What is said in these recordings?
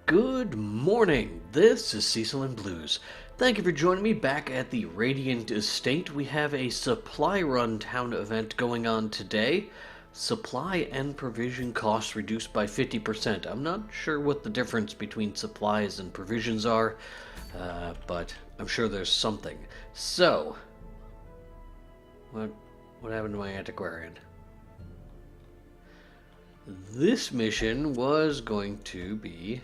Good morning, this is Cecil and Blues. Thank you for joining me back at the Radiant Estate. We have a supply run town event going on today. Supply and provision costs reduced by 50%. I'm not sure what the difference between supplies and provisions are, but I'm sure there's something. So, what happened to my antiquarian? This mission was going to be...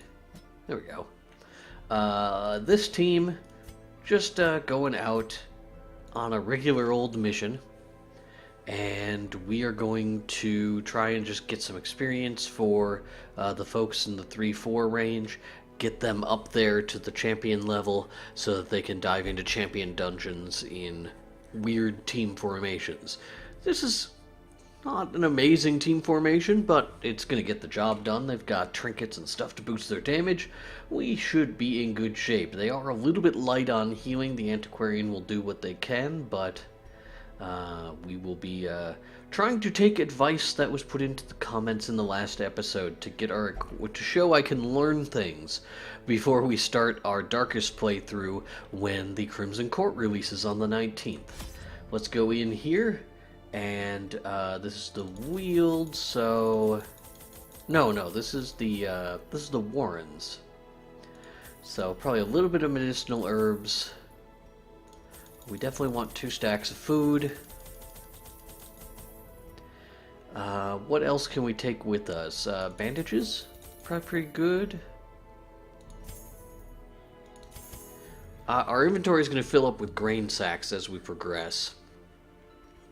There we go. This team just going out on a regular old mission, and we are going to try and just get some experience for the folks in the 3-4 range, get them up there to the champion level so that they can dive into champion dungeons in weird team formations. This is not an amazing team formation, but it's going to get the job done. They've got trinkets and stuff to boost their damage. We should be in good shape. They are a little bit light on healing. The Antiquarian will do what they can, but we will be trying to take advice that was put into the comments in the last episode to show I can learn things before we start our darkest playthrough when the Crimson Court releases on the 19th. Let's go in here. And this is the Weald, so no, this is the Warrens. So probably a little bit of medicinal herbs. We definitely want 2 stacks of food. What else can we take with us? Bandages, probably pretty good. Our inventory is going to fill up with grain sacks as we progress.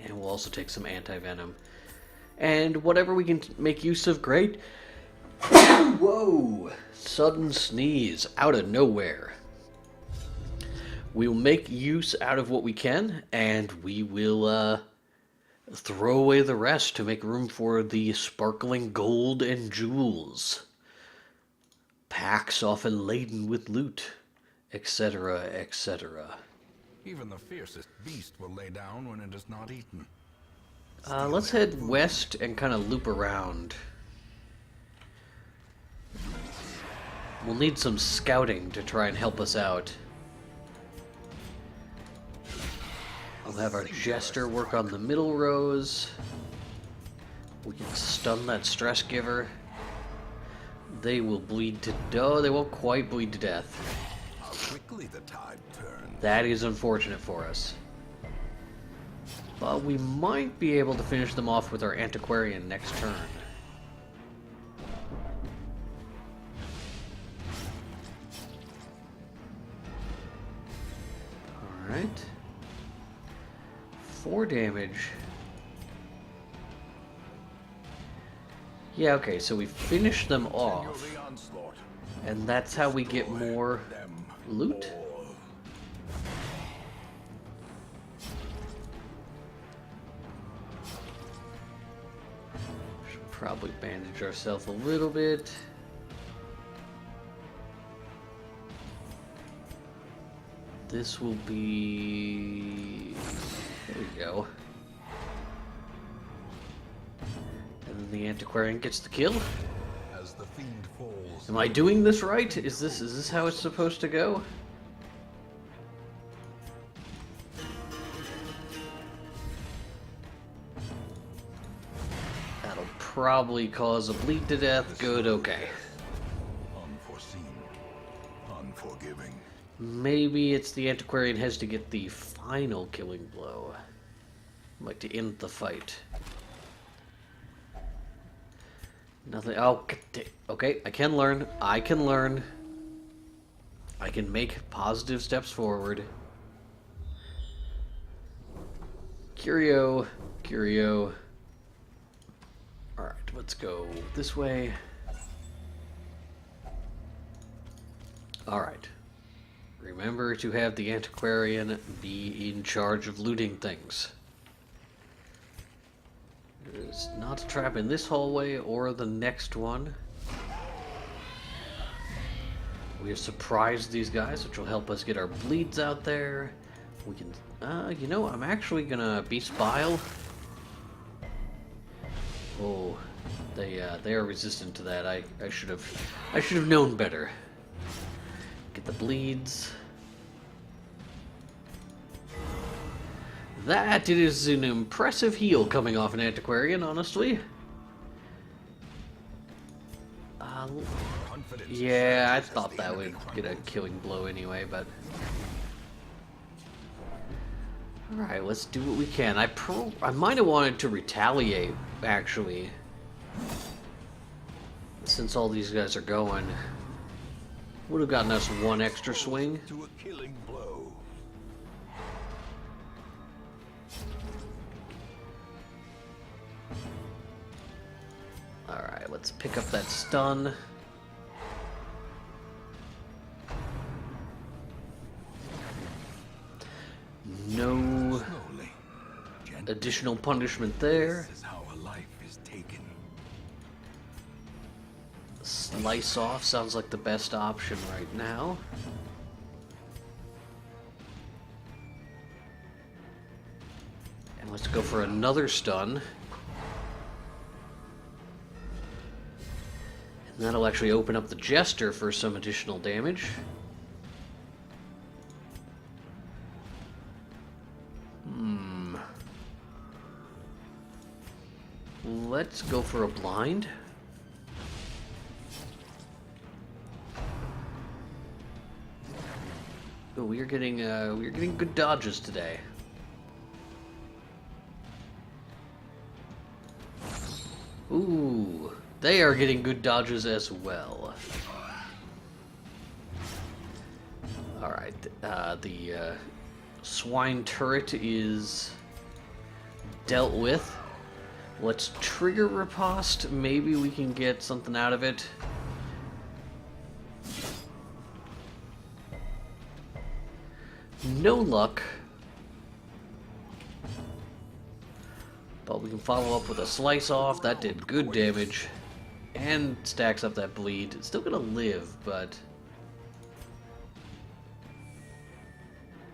And we'll also take some anti-venom. And whatever we can make use of, great. Whoa! Sudden sneeze out of nowhere. We'll make use out of what we can, and we will throw away the rest to make room for the sparkling gold and jewels. Packs often laden with loot, etc., etc. Even the fiercest beast will lay down when it is not eaten. Let's head west and kind of loop around. We'll need some scouting to try and help us out. I'll have our jester work on the middle rows. We can stun that stress giver. They will bleed to... Oh, they won't quite bleed to death. How quickly the tide turns. That is unfortunate for us. But we might be able to finish them off with our Antiquarian next turn. Alright. 4 damage. Yeah, okay, so we finish them off. And that's how we get more loot? Should probably bandage ourselves a little bit. This will be... There we go. And then the Antiquarian gets the kill. As the fiend falls. Am I doing this right? Is this how it's supposed to go? That'll probably cause a bleed to death. Good, okay. Unforeseen. Unforgiving. Maybe it's the Antiquarian has to get the final killing blow. Like to end the fight. Nothing. Oh, okay. I can learn. I can learn. I can make positive steps forward. Curio. Curio. Alright, let's go this way. Alright. Remember to have the Antiquarian be in charge of looting things. There's not a trap in this hallway or the next one. We have surprised these guys, which will help us get our bleeds out there. We can, you know, I'm actually gonna Beast Bile. Oh, They are resistant to that. I should have known better. Get the bleeds. That is an impressive heal coming off an antiquarian, honestly. Yeah, I thought that would get a killing blow anyway, but... Alright, let's do what we can. I might have wanted to retaliate, actually. Since all these guys are going. Would have gotten us one extra swing. To a killing blow. Alright, let's pick up that stun. No additional punishment there. This is how a life is taken. Slice off sounds like the best option right now. And let's go for another stun. And that'll actually open up the Jester for some additional damage. Let's go for a blind. Oh, we're getting good dodges today. Ooh, they are getting good dodges as well. All right, the swine turret is dealt with. Let's trigger riposte. Maybe we can get something out of it. No luck. But we can follow up with a slice off. That did good damage. And stacks up that bleed. It's still gonna live, but...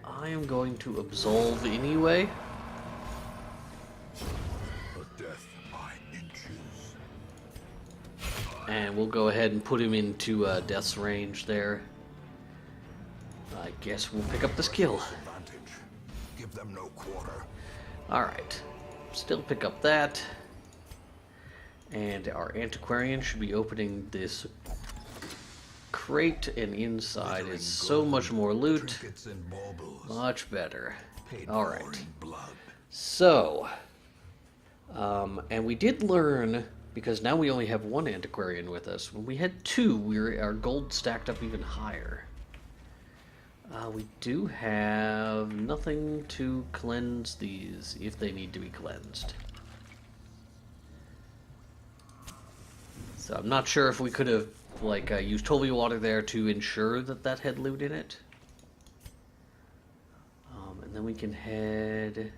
I am going to absolve anyway. And we'll go ahead and put him into death's range there. I guess we'll pick up this kill. Give them no quarter. Alright. Still pick up that. And our antiquarian should be opening this crate, and inside is so much more loot. Much better. Alright. So, and we did learn, because now we only have one antiquarian with us. When we had two, our gold stacked up even higher. We do have nothing to cleanse these, if they need to be cleansed. So I'm not sure if we could have, like, used holy water there to ensure that that had loot in it. And then we can head...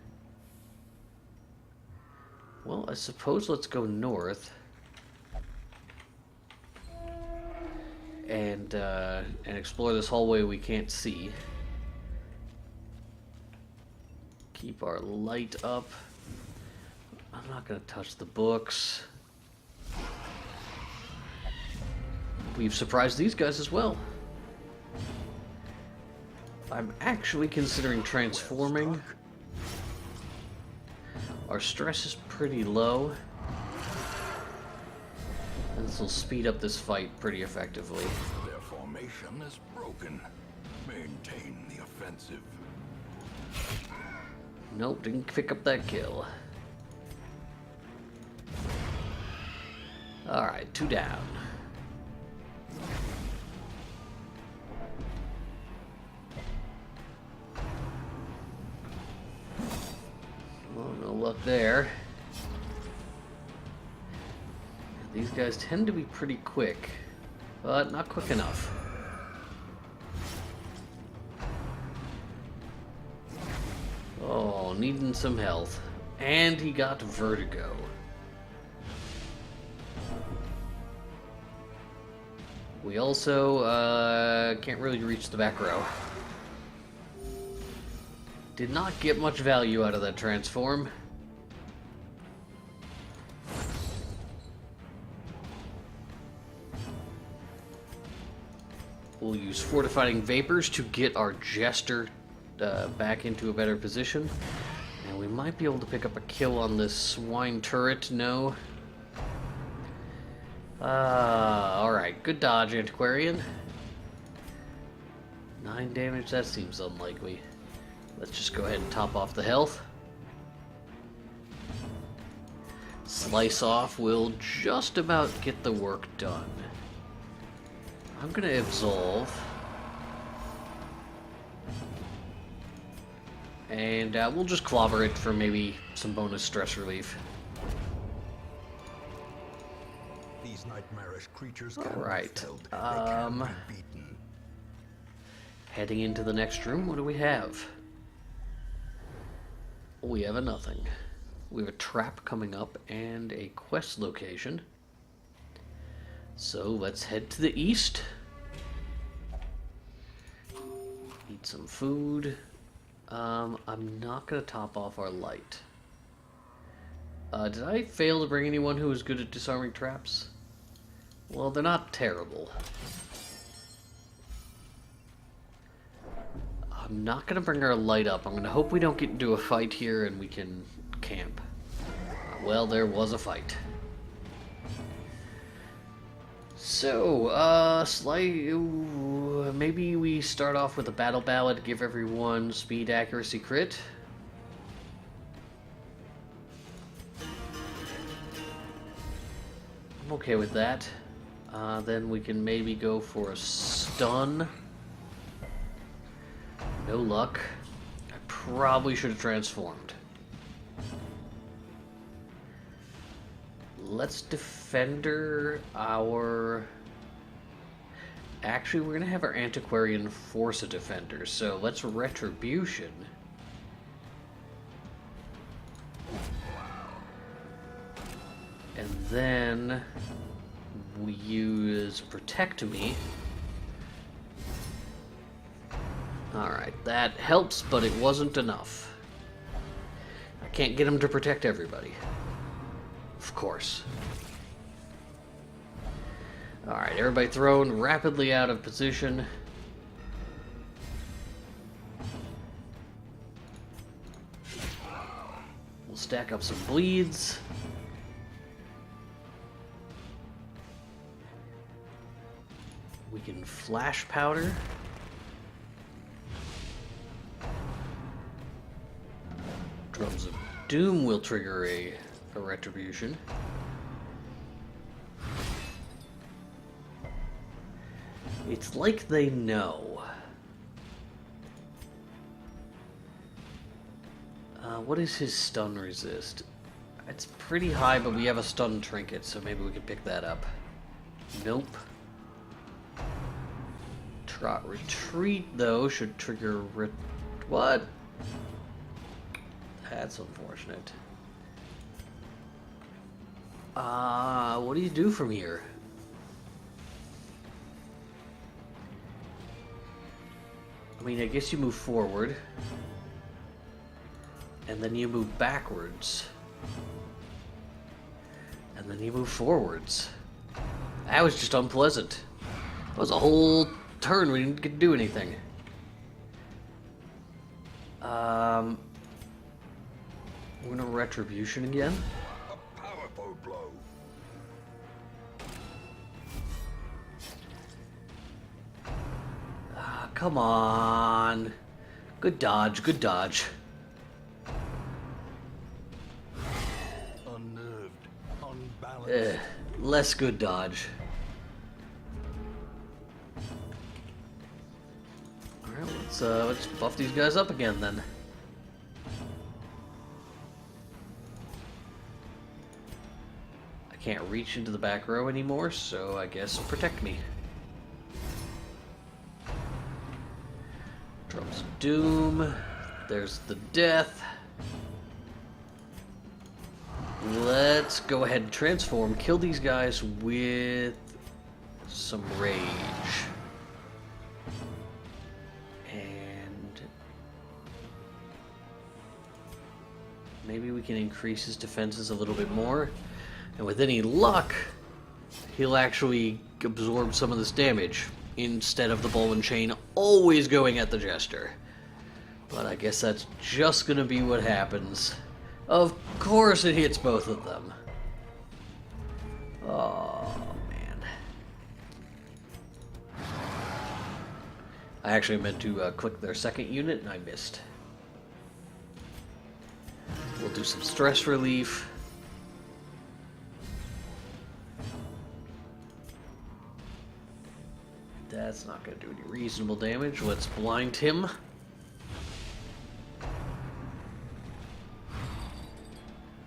Well, I suppose let's go north. And explore this hallway we can't see. Keep our light up. I'm not going to touch the books. We've surprised these guys as well. I'm actually considering transforming. Our stress is pretty low. And this will speed up this fight pretty effectively. Their formation is broken. Maintain the offensive. Nope, didn't pick up that kill. Alright, 2 down. Well, no luck there. These guys tend to be pretty quick, but not quick enough. Oh, needing some health. And he got vertigo. We also can't really reach the back row. Did not get much value out of that transform. We'll use fortifying vapors to get our jester back into a better position. And we might be able to pick up a kill on this swine turret. No. Alright. Good dodge, Antiquarian. 9 damage? That seems unlikely. Let's just go ahead and top off the health. Slice off will just about get the work done. I'm gonna absolve. And we'll just clobber it for maybe some bonus stress relief. These nightmarish creatures Alright. Heading into the next room, what do we have? We have a nothing. We have a trap coming up and a quest location. So let's head to the east. Eat some food. I'm not going to top off our light. Did I fail to bring anyone who was good at disarming traps? Well, they're not terrible. I'm not going to bring our light up. I'm going to hope we don't get into a fight here and we can camp. Well, there was a fight. So, maybe we start off with a battle ballad, give everyone speed, accuracy, crit. I'm okay with that. Then we can maybe go for a stun. No luck. I probably should have transformed. Let's defender our... Actually, we're going to have our Antiquarian force a defender, so let's retribution. And then we use protect me. Alright, that helps, but it wasn't enough. I can't get him to protect everybody. Of course. Alright, everybody thrown rapidly out of position. We'll stack up some bleeds. We can flash powder. Drums of Doom will trigger a retribution. It's like they know. What is his stun resist? It's pretty high, but we have a stun trinket, so maybe we can pick that up. Nope. Trot retreat, though, should trigger... What? That's unfortunate. What do you do from here? I mean, I guess you move forward. And then you move backwards. And then you move forwards. That was just unpleasant. That was a whole turn we didn't get to do anything. We're gonna retribution again. A powerful blow. Come on. Good dodge, good dodge. Unnerved, unbalanced. Less good dodge. Alright, let's buff these guys up again then. I can't reach into the back row anymore, so I guess protect me. Drums of Doom. There's the death. Let's go ahead and transform, kill these guys with some rage. And maybe we can increase his defenses a little bit more. And with any luck, he'll actually absorb some of this damage. instead of the ball and chain always going at the Jester. But I guess that's just gonna be what happens. Of course it hits both of them. Oh, man. I actually meant to click their second unit and I missed. We'll do some stress relief. That's not going to do any reasonable damage. Let's blind him.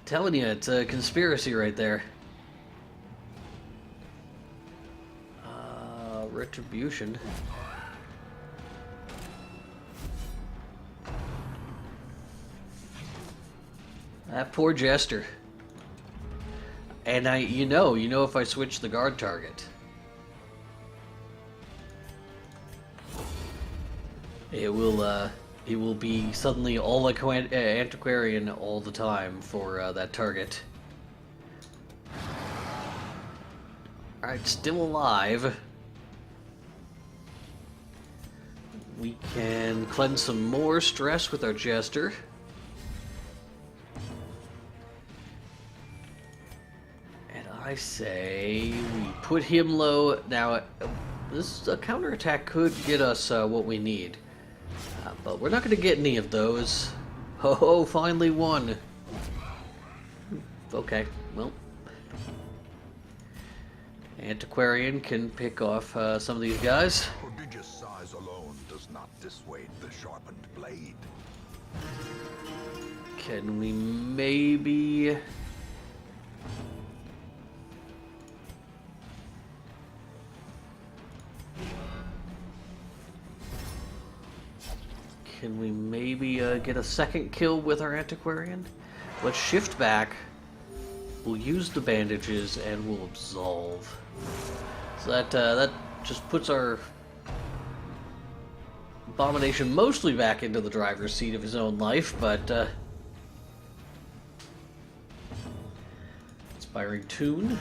Telling you, it's a conspiracy right there. Retribution. That poor Jester. And you know if I switch the guard target, it will be suddenly all like antiquarian all the time for that target. Alright, still alive. We can cleanse some more stress with our Jester. And I say we put him low. Now, this counterattack could get us what we need. But we're not going to get any of those. Oh, finally one. Okay, well. Antiquarian can pick off some of these guys. Prodigious size alone does not dissuade the sharpened blade. Can we maybe... Can we maybe get a second kill with our Antiquarian? Let's shift back. We'll use the bandages and we'll absolve. So that just puts our Abomination mostly back into the driver's seat of his own life, but Inspiring Tune.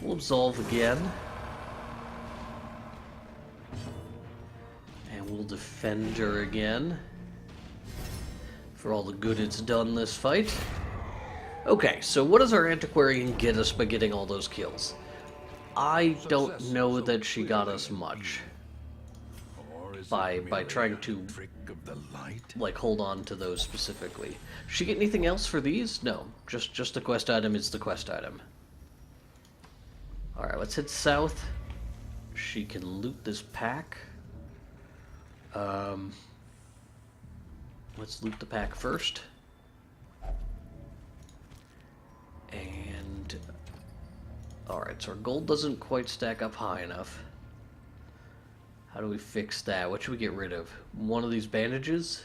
We'll absolve again. And we'll defend her again. For all the good it's done this fight. Okay, so what does our Antiquarian get us by getting all those kills? I don't know that she got us much. By trying to, like, hold on to those specifically. She get anything else for these? No, just the quest item is the quest item. Alright, let's head south. She can loot this pack. Let's loot the pack first. And... Alright, so our gold doesn't quite stack up high enough. How do we fix that? What should we get rid of? One of these bandages?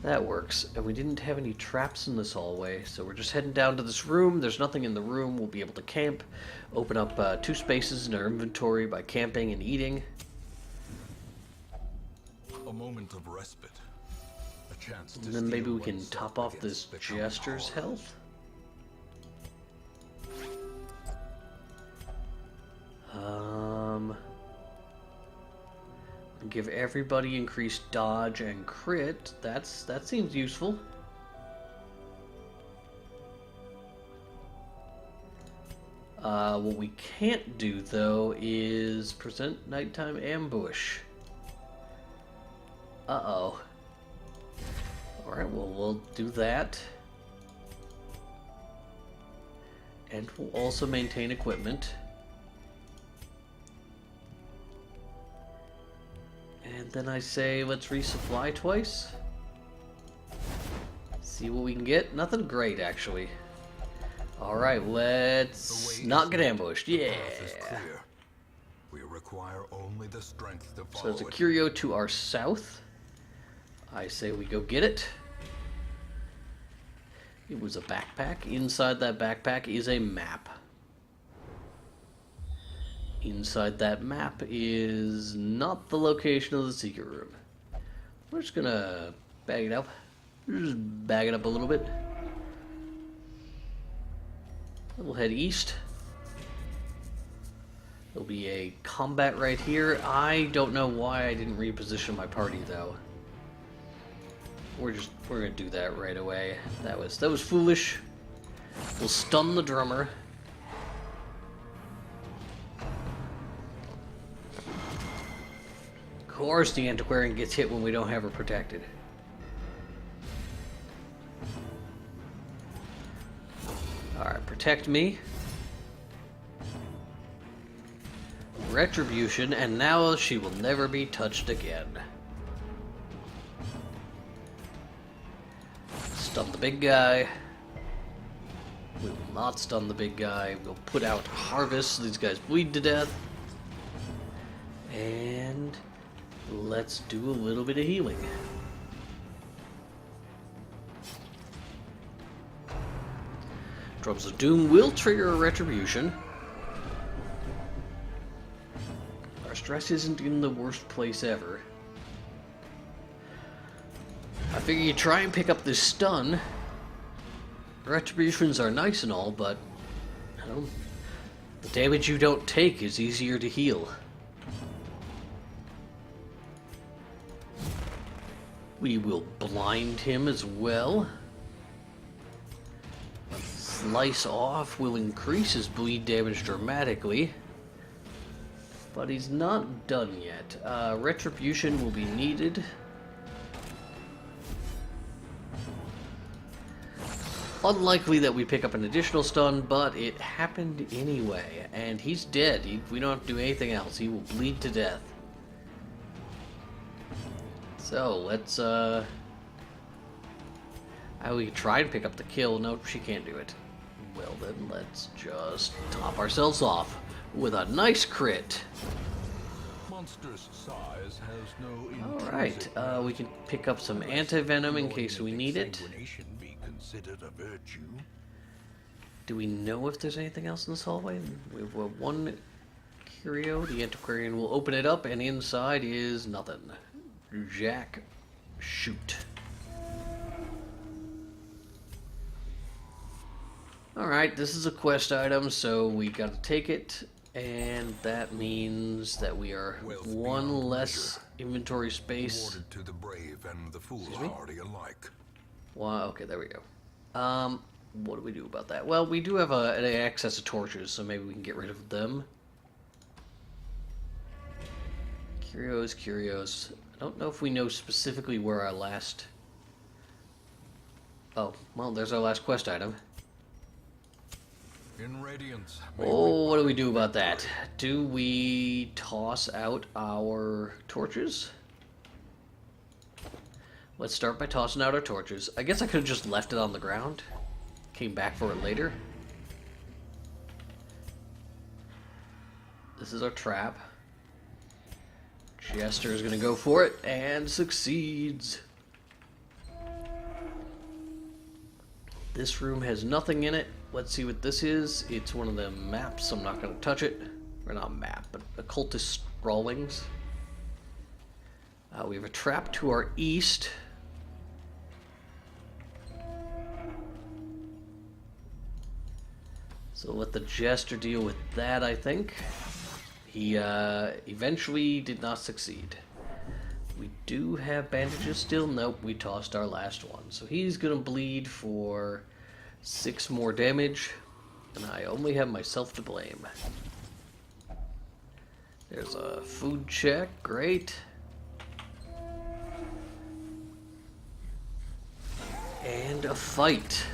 That works. And we didn't have any traps in this hallway, so we're just heading down to this room. There's nothing in the room. We'll be able to camp. Open up 2 spaces in our inventory by camping and eating. A moment of respite. A chance to And then maybe we can top off this Jester's health. Give everybody increased dodge and crit. That seems useful. What we can't do though is present nighttime ambush. Uh-oh. Alright, well, we'll do that. And we'll also maintain equipment. And then I say, let's resupply twice. See what we can get. Nothing great, actually. Alright, let's not get ambushed. Yeah! We require only the strength to follow. So there's a curio to our south. I say we go get it. It was a backpack. Inside that backpack is a map. Inside that map is not the location of the secret room. We're just gonna bag it up. Just bag it up a little bit. We'll head east. There'll be a combat right here. I don't know why I didn't reposition my party though. We're gonna do that right away. That was foolish. We'll stun the drummer. Of course the antiquarian gets hit when we don't have her protected. Alright, protect me. Retribution, and now she will never be touched again. Stun the big guy. We will not stun the big guy. We'll put out harvest. These guys bleed to death. And let's do a little bit of healing. Drums of Doom will trigger a retribution. Our stress isn't in the worst place ever. I figure you try and pick up this stun. Retributions are nice and all, but the damage you don't take is easier to heal. We will blind him as well. Slice off will increase his bleed damage dramatically. But he's not done yet. Retribution will be needed. Unlikely that we pick up an additional stun, but it happened anyway. And he's dead. We don't have to do anything else. He will bleed to death. So, let's, we try and pick up the kill. Nope, she can't do it. Well then, let's just top ourselves off with a nice crit. Monstrous size has no Alright, we can pick up some anti-venom in case we need it. be considered a virtue. Do we know if there's anything else in this hallway? We have one curio. The antiquarian will open it up, and inside is nothing. Jack, shoot. Alright, this is a quest item, so we gotta take it, and that means that we are one less inventory space. Awarded to the brave and the foolhardy alike. Wow, okay, there we go. What do we do about that? Well, we do have an excess of torches, so maybe we can get rid of them. Curios. I don't know if we know specifically where our last... Oh, well, there's our last quest item. In radiance. Oh, what do we do about that? Do we toss out our torches? Let's start by tossing out our torches. I guess I could have just left it on the ground. Came back for it later. This is our trap. Jester is going to go for it and succeeds. This room has nothing in it. Let's see what this is. It's one of the maps. I'm not going to touch it. Or not map, but occultist scrawlings. We have a trap to our east. So let the Jester deal with that, I think. He eventually did not succeed. We do have bandages still. Nope, we tossed our last one. So he's going to bleed for 6 more damage. And I only have myself to blame. There's a food check. Great. And a fight.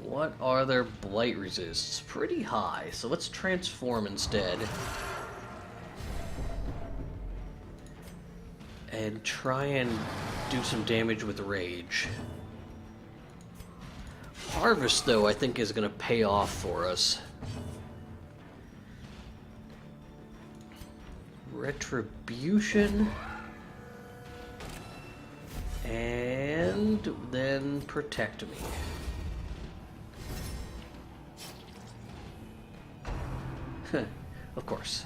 What are their blight resists? Pretty high, so let's transform instead. And try and do some damage with rage. Harvest, though, I think is going to pay off for us. Retribution. And then protect me. Of course.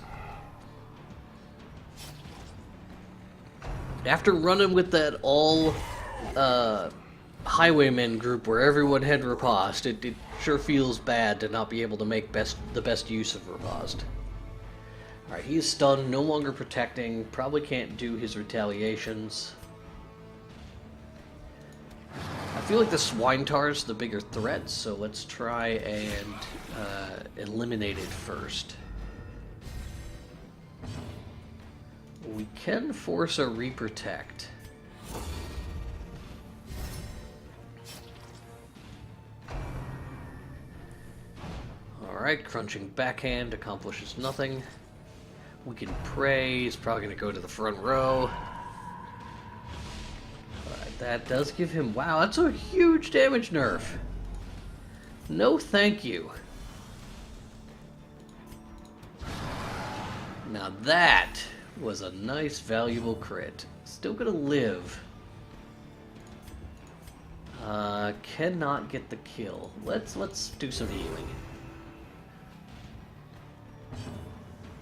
After running with that all highwaymen group where everyone had riposte, it sure feels bad to not be able to make the best use of riposte. Alright, he is stunned, no longer protecting, probably can't do his retaliations. I feel like the Swine-Tar's the bigger threat, so let's try and eliminate it first. We can force a reprotect. Alright, crunching backhand accomplishes nothing. We can pray, he's probably going to go to the front row. Alright, that does give him... Wow, that's a huge damage nerf. No thank you. Now that was a nice, valuable crit. Still gonna live. Cannot get the kill. Let's do some healing.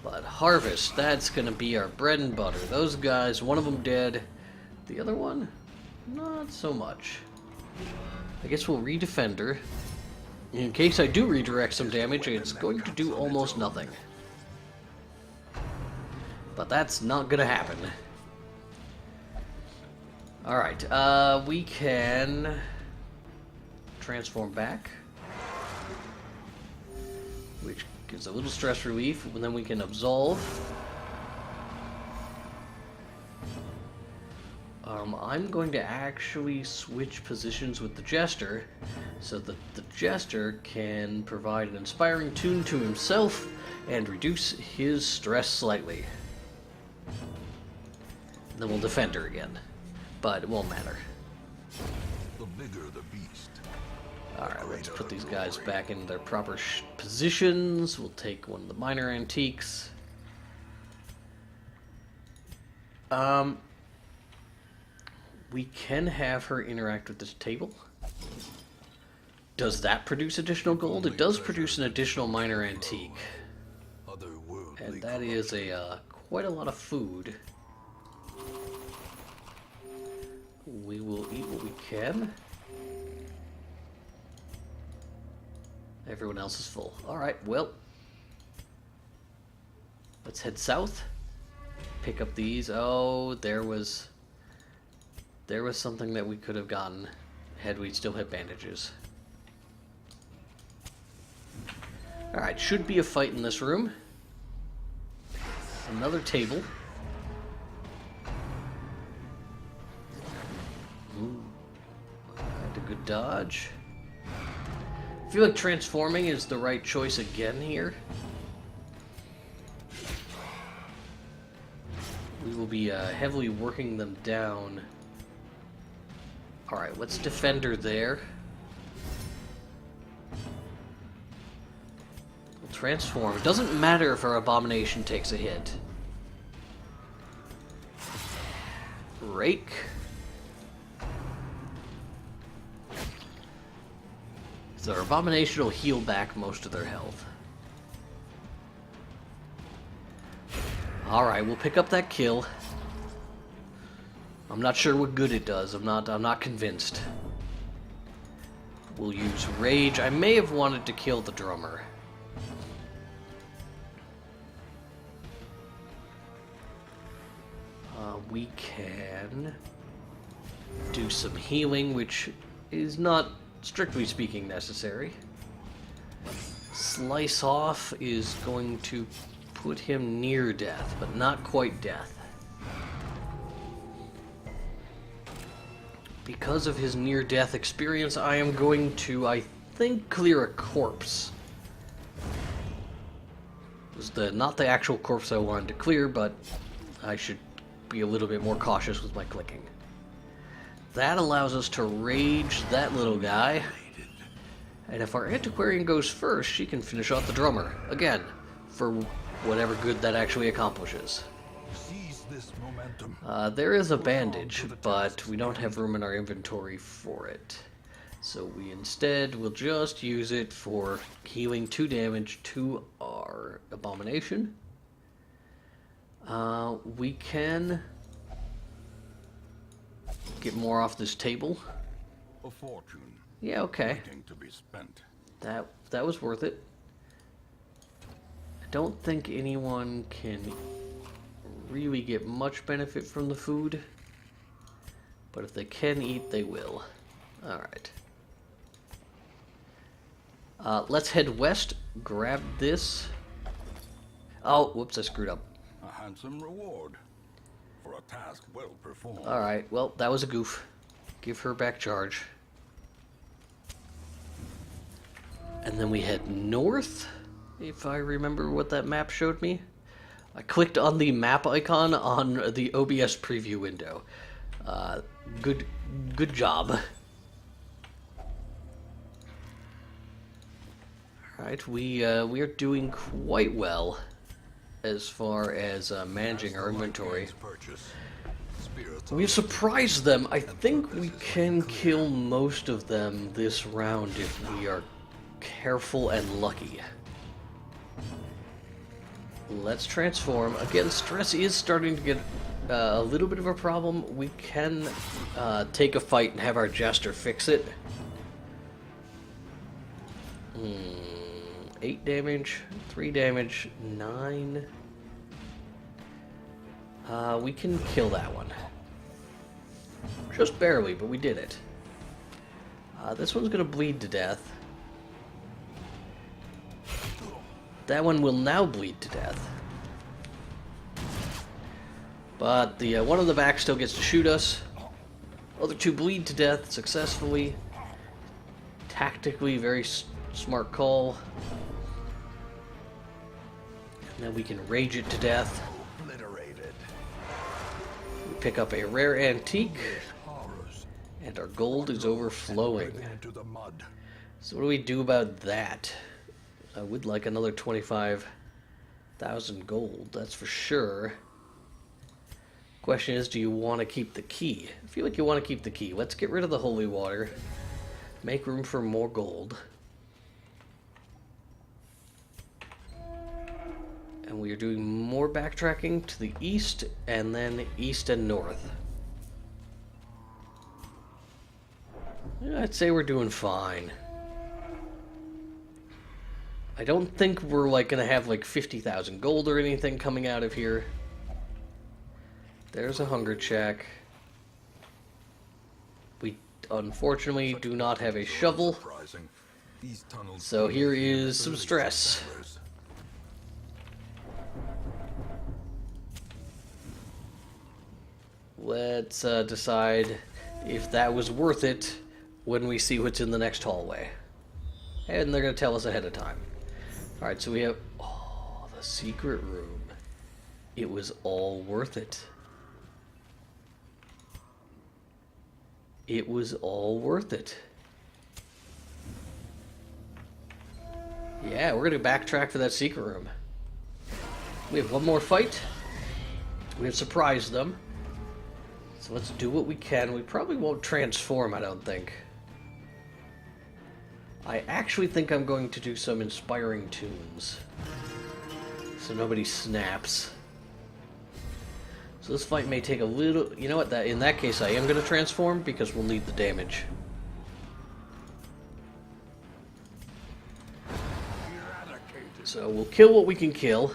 But Harvest, that's gonna be our bread and butter. Those guys, one of them dead. The other one, not so much. I guess we'll re-defender. In case I do redirect some damage, it's going to do almost nothing. But that's not gonna happen. Alright, we can transform back, which gives a little stress relief, and then we can absolve. I'm going to actually switch positions with the Jester, so that the Jester can provide an inspiring tune to himself and reduce his stress slightly. Then we'll defend her again, but it won't matter. The bigger the beast. Alright, let's put these guys back in their proper positions. We'll take one of the minor antiques. We can have her interact with this table. Does that produce additional gold? It does produce an additional minor antique. And that is quite a lot of food. We will eat what we can. Everyone else is full. Alright, well. Let's head south. Pick up these. Oh, there was something that we could have gotten had we still had bandages. Alright, should be a fight in this room. Another table. Ooh. Had a good dodge. I feel like transforming is the right choice again here. We will be heavily working them down. Alright, let's defend her there. We'll transform. It doesn't matter if our abomination takes a hit. Rake. So our abomination will heal back most of their health. Alright, we'll pick up that kill. I'm not sure what good it does. I'm not convinced. We'll use Rage. I may have wanted to kill the drummer. We can do some healing, which is not, strictly speaking, necessary. Slice Off is going to put him near death, but not quite death. Because of his near-death experience, I am going to, I think, clear a corpse. It was not the actual corpse I wanted to clear, but I should be a little bit more cautious with my clicking. That allows us to rage that little guy. And if our antiquarian goes first, she can finish off the drummer. Again, for whatever good that actually accomplishes. There is a bandage, but we don't have room in our inventory for it. So we instead will just use it for healing 2 damage to our abomination. We can get more off this table. A fortune Yeah, okay. waiting to be spent. That was worth it. I don't think anyone can really get much benefit from the food, but if they can eat, they will. Alright. Let's head west, grab this. Oh, whoops, I screwed up. A handsome reward for a task well performed. Alright, well, that was a goof. Give her back charge. And then we head north, if I remember what that map showed me. I clicked on the map icon on the OBS preview window. Good job. Alright, we are doing quite well as far as managing our inventory. We've surprised them. I think we can kill most of them this round if we are careful and lucky. Let's transform. Again, stress is starting to get a little bit of a problem. We can take a fight and have our jester fix it. 8 damage, 3 damage, 9. We can kill that one. Just barely, but we did it. This one's gonna bleed to death. That one will now bleed to death. But the one on the back still gets to shoot us. Other two bleed to death successfully. Tactically, very smart call. And then we can rage it to death. Obliterated. We pick up a rare antique. And our gold is overflowing. Into the mud. So what do we do about that? I would like another 25,000 gold, that's for sure. Question is, do you want to keep the key? I feel like you want to keep the key. Let's get rid of the holy water. Make room for more gold. And we are doing more backtracking to the east, and then east and north. I'd say we're doing fine. I don't think we're like gonna have like 50,000 gold or anything coming out of here. There's a hunger check. We unfortunately do not have a shovel. So here is some stress. Let's decide if that was worth it when we see what's in the next hallway. And they're gonna tell us ahead of time. Alright, so we have... Oh, the secret room. It was all worth it. It was all worth it. Yeah, we're gonna backtrack for that secret room. We have one more fight. We have surprised them. So let's do what we can. We probably won't transform, I don't think. I actually think I'm going to do some inspiring tunes, so nobody snaps. So this fight may take a little... You know what? In that case, I am going to transform because we'll need the damage. So we'll kill what we can kill.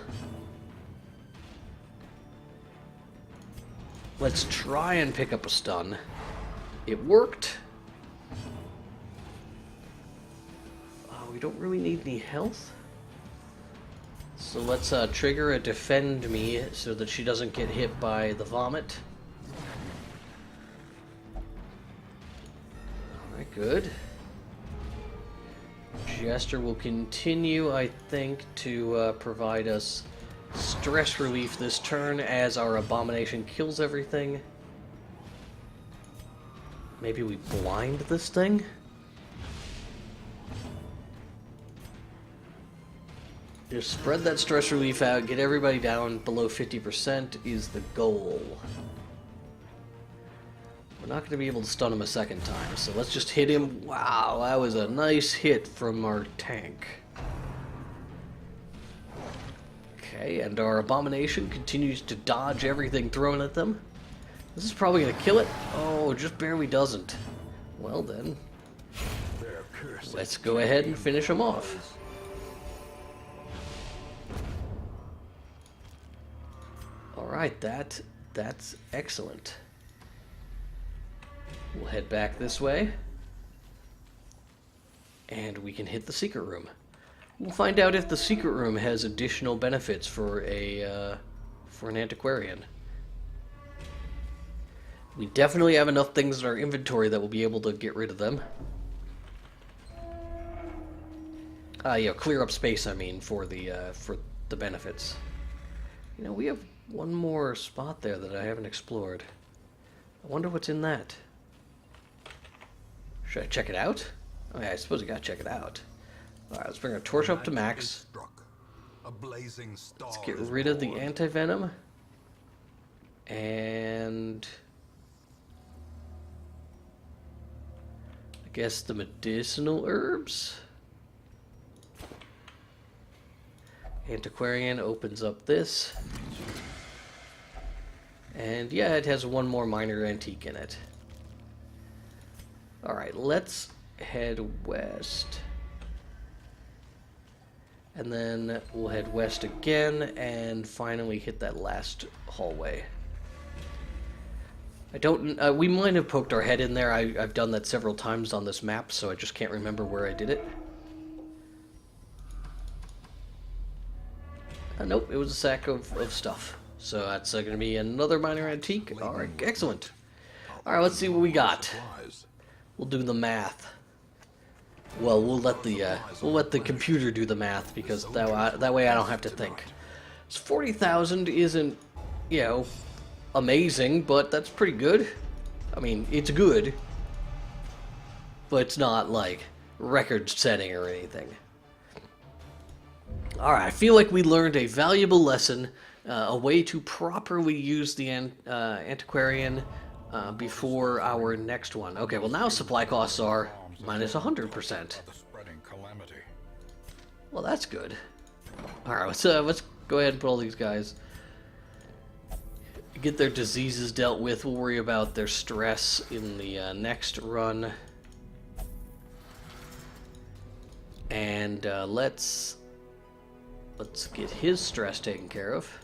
Let's try and pick up a stun. It worked. We don't really need any health. So let's trigger a defend me so that she doesn't get hit by the vomit. Alright, good. Jester will continue, I think, to provide us stress relief this turn as our abomination kills everything. Maybe we blind this thing? Just spread that stress relief out, get everybody down below 50% is the goal. We're not going to be able to stun him a second time, so let's just hit him. Wow, that was a nice hit from our tank. Okay, and our abomination continues to dodge everything thrown at them. This is probably going to kill it. Oh, just barely doesn't. Well then, let's go ahead and finish him off. Alright, that's excellent. We'll head back this way. And we can hit the secret room. We'll find out if the secret room has additional benefits for an antiquarian. We definitely have enough things in our inventory that we'll be able to get rid of them. Yeah, clear up space, I mean, for the benefits. You know, we have one more spot there that I haven't explored. I wonder what's in that. Should I check it out? Oh yeah, I suppose I gotta check it out. Alright, let's bring our torch up to max. Let's get rid of the anti-venom. And I guess the medicinal herbs. Antiquarian opens up this. And yeah, it has one more minor antique in it. Alright, let's head west. And then we'll head west again and finally hit that last hallway. I don't... we might have poked our head in there. I've done that several times on this map, so I just can't remember where I did it. Nope, it was a sack of stuff. So that's going to be another minor antique. Alright, excellent. Alright, let's see what we got. We'll do the math. Well, we'll let the computer do the math, because that way I don't have to think. So 40,000 isn't, you know, amazing, but that's pretty good. I mean, it's good, but it's not like record-setting or anything. Alright, I feel like we learned a valuable lesson, a way to properly use the antiquarian before our next one. Okay, well now supply costs are minus 100%. Well, that's good. Alright, let's go ahead and put all these guys, get their diseases dealt with. We'll worry about their stress in the next run. And let's get his stress taken care of.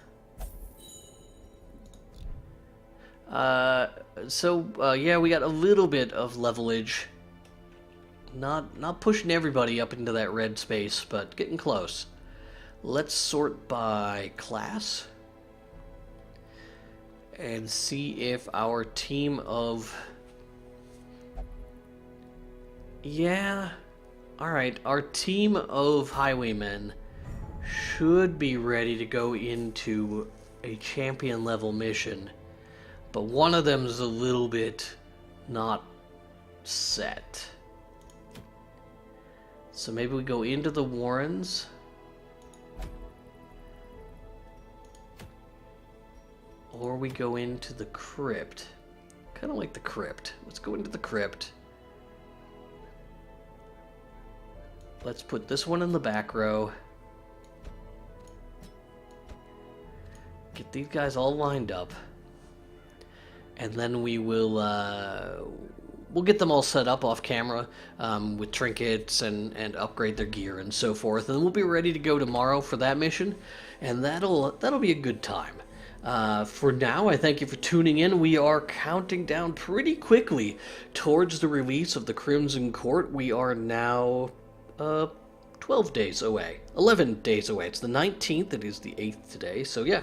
Yeah, we got a little bit of levelage. Not pushing everybody up into that red space, but getting close. Let's sort by class and see if our team of... Yeah, alright, our team of highwaymen should be ready to go into a champion level mission, but one of them is a little bit not set. So maybe we go into the Warrens. Or we go into the Crypt. Kind of like the Crypt. Let's go into the Crypt. Let's put this one in the back row. Get these guys all lined up. And then we will, we'll get them all set up off camera with trinkets and upgrade their gear and so forth. And we'll be ready to go tomorrow for that mission. And that'll be a good time. For now, I thank you for tuning in. We are counting down pretty quickly towards the release of the Crimson Court. We are now 12 days away. 11 days away. It's the 19th. It is the 8th today. So yeah,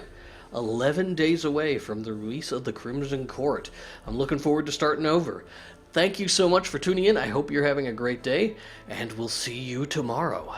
11 days away from the release of the Crimson Court. I'm looking forward to starting over. Thank you so much for tuning in. I hope you're having a great day, and we'll see you tomorrow.